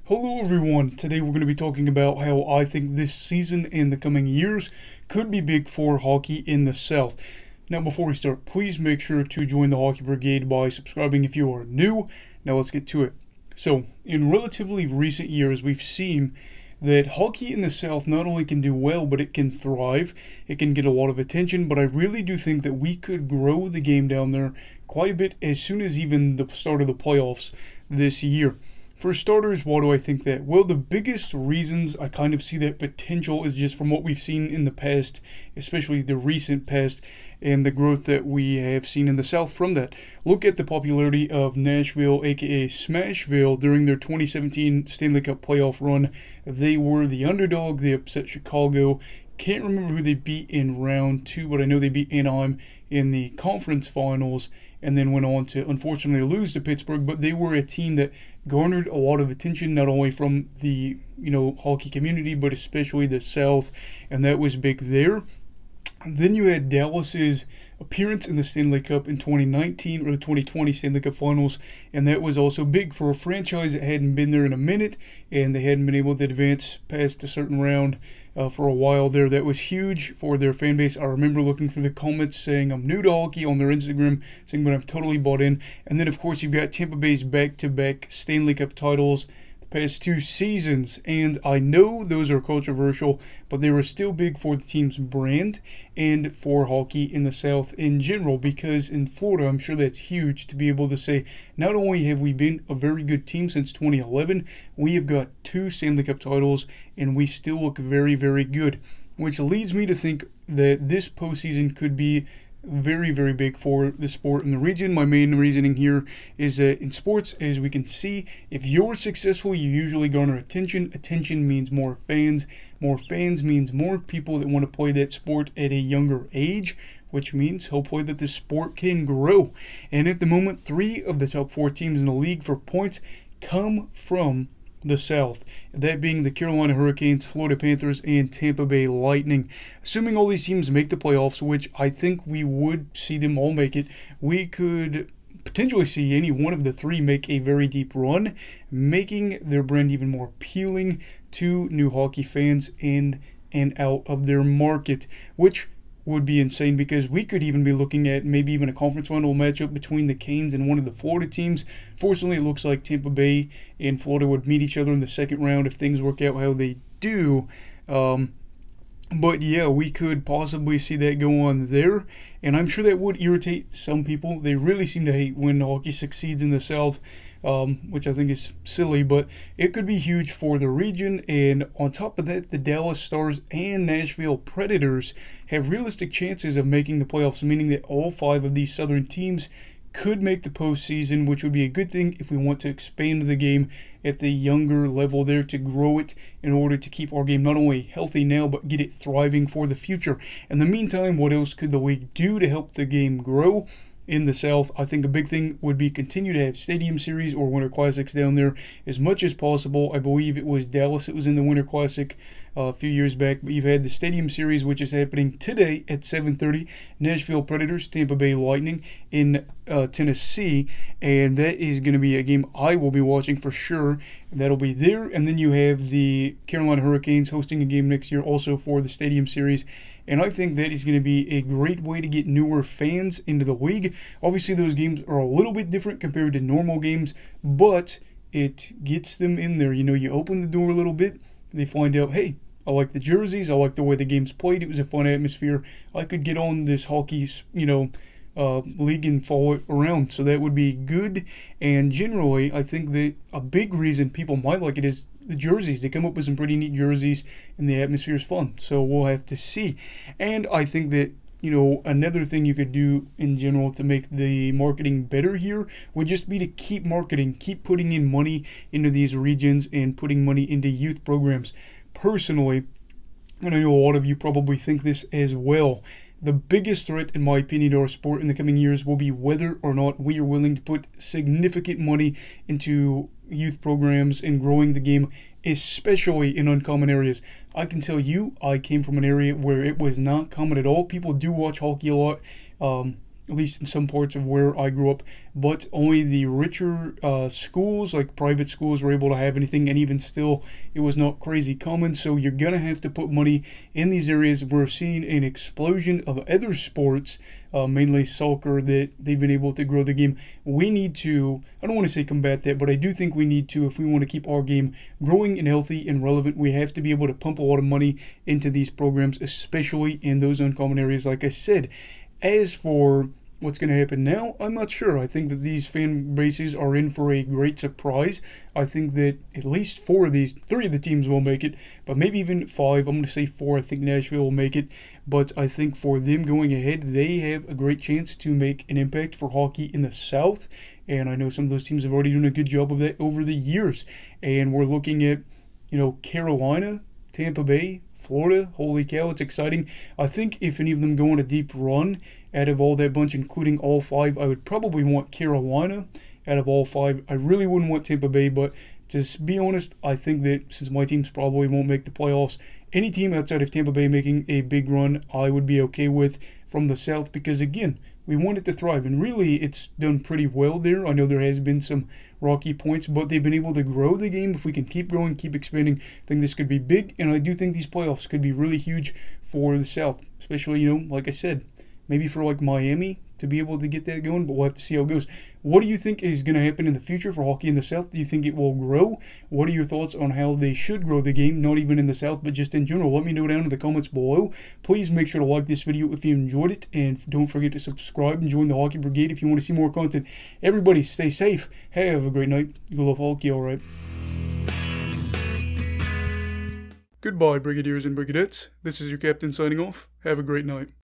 Hello everyone, today we're going to be talking about how I think this season and the coming years could be big for hockey in the South. Now before we start, please make sure to join the Hockey Brigade by subscribing if you are new. Now let's get to it. So, in relatively recent years, we've seen that hockey in the South not only can do well, but it can thrive. It can get a lot of attention, but I really do think that we could grow the game down there quite a bit as soon as even the start of the playoffs this year. For starters, why do I think that? Well, the biggest reasons I kind of see that potential is just from what we've seen in the past, especially the recent past, and the growth that we have seen in the South from that. Look at the popularity of Nashville, aka Smashville, during their 2017 Stanley Cup playoff run. They were the underdog, they upset Chicago. Can't remember who they beat in round 2, but I know they beat Anaheim in the conference finals and then went on to unfortunately lose to Pittsburgh. But they were a team that garnered a lot of attention, not only from the hockey community, but especially the South, and that was big there. Then you had Dallas's appearance in the Stanley Cup in 2019 or the 2020 Stanley Cup Finals, and that was also big for a franchise that hadn't been there in a minute, and they hadn't been able to advance past a certain round for a while there. That was huge for their fan base. I remember looking through the comments saying I'm new to hockey on their Instagram, saying but I'm totally bought in. And then of course you've got Tampa Bay's back-to-back Stanley Cup titles past 2 seasons, and I know those are controversial, but they were still big for the team's brand and for hockey in the South in general, because in Florida, I'm sure that's huge to be able to say, not only have we been a very good team since 2011, we have got 2 Stanley Cup titles, and we still look very, very good, which leads me to think that this postseason could be very, very big for the sport in the region. My main reasoning here is that in sports, as we can see, if you're successful, you usually garner attention. Attention means more fans. More fans means more people that want to play that sport at a younger age, which means hopefully that the sport can grow. And at the moment, 3 of the top 4 teams in the league for points come from the South, that being the Carolina Hurricanes, Florida Panthers, and Tampa Bay Lightning. Assuming all these teams make the playoffs, which I think we would see them all make it, we could potentially see any one of the 3 make a very deep run, making their brand even more appealing to new hockey fans in and out of their market, which would be insane, because we could even be looking at maybe even a conference final matchup between the Canes and one of the Florida teams. Fortunately, it looks like Tampa Bay and Florida would meet each other in the second round if things work out how they do. But yeah, we could possibly see that go on there, and I'm sure that would irritate some people. They really seem to hate when hockey succeeds in the South, which I think is silly, but it could be huge for the region. And on top of that, the Dallas Stars and Nashville Predators have realistic chances of making the playoffs, meaning that all 5 of these Southern teams could make the postseason, which would be a good thing if we want to expand the game at the younger level there, to grow it in order to keep our game not only healthy now, but get it thriving for the future. In the meantime, what else could the league do to help the game grow in the South? I think a big thing would be continue to have Stadium Series or Winter Classics down there as much as possible. I believe it was Dallas that was in the Winter Classic a few years back, but you've had the Stadium Series, which is happening today at 7:30. Nashville Predators, Tampa Bay Lightning in Tennessee, and that is going to be a game I will be watching for sure. That'll be there. And then you have the Carolina Hurricanes hosting a game next year also for the Stadium Series, and I think that is going to be a great way to get newer fans into the league. Obviously, those games are a little bit different compared to normal games, but it gets them in there. You open the door a little bit, they find out, hey, I like the jerseys, I like the way the game's played, it was a fun atmosphere, I could get on this hockey, league and follow it around. So that would be good. And generally, I think that a big reason people might like it is the jerseys. They come up with some pretty neat jerseys, and the atmosphere is fun. So we'll have to see. And I think that, another thing you could do in general to make the marketing better here would just be to keep marketing, keep putting in money into these regions and putting money into youth programs. Personally, and I know a lot of you probably think this as well, the biggest threat, in my opinion, to our sport in the coming years will be whether or not we are willing to put significant money into youth programs and growing the game, especially in uncommon areas. I can tell you, I came from an area where it was not common at all. People do watch hockey a lot. at least in some parts of where I grew up, but only the richer schools, like private schools, were able to have anything, and even still, it was not crazy common. So you're going to have to put money in these areas. We're seeing an explosion of other sports, mainly soccer, that they've been able to grow the game. We need to, I don't want to say combat that, but I do think we need to, if we want to keep our game growing and healthy and relevant, we have to be able to pump a lot of money into these programs, especially in those uncommon areas, like I said. As for what's going to happen now, I'm not sure. I think that these fan bases are in for a great surprise. I think that at least 3 of the teams will make it, but maybe even 5. I'm going to say 4. I think Nashville will make it, but I think for them going ahead, they have a great chance to make an impact for hockey in the South, and I know some of those teams have already done a good job of that over the years. And we're looking at, Carolina, Tampa Bay, Florida. Holy cow, it's exciting. I think if any of them go on a deep run out of all that bunch, including all 5, I would probably want Carolina out of all 5. I really wouldn't want Tampa Bay, but to be honest, I think that since my teams probably won't make the playoffs, any team outside of Tampa Bay making a big run, I would be okay with from the South, because again, we want it to thrive, and really it's done pretty well there. I know there has been some rocky points, but they've been able to grow the game. If we can keep growing, keep expanding, I think this could be big, and I do think these playoffs could be really huge for the South, especially, like I said, maybe for like Miami to be able to get that going, but we'll have to see how it goes. What do you think is going to happen in the future for hockey in the South? Do you think it will grow? What are your thoughts on how they should grow the game, not even in the South, but just in general? Let me know down in the comments below. Please make sure to like this video if you enjoyed it, and don't forget to subscribe and join the Hockey Brigade if you want to see more content. Everybody, stay safe. Have a great night. You love hockey, all right? Goodbye, Brigadiers and Brigadettes. This is your captain signing off. Have a great night.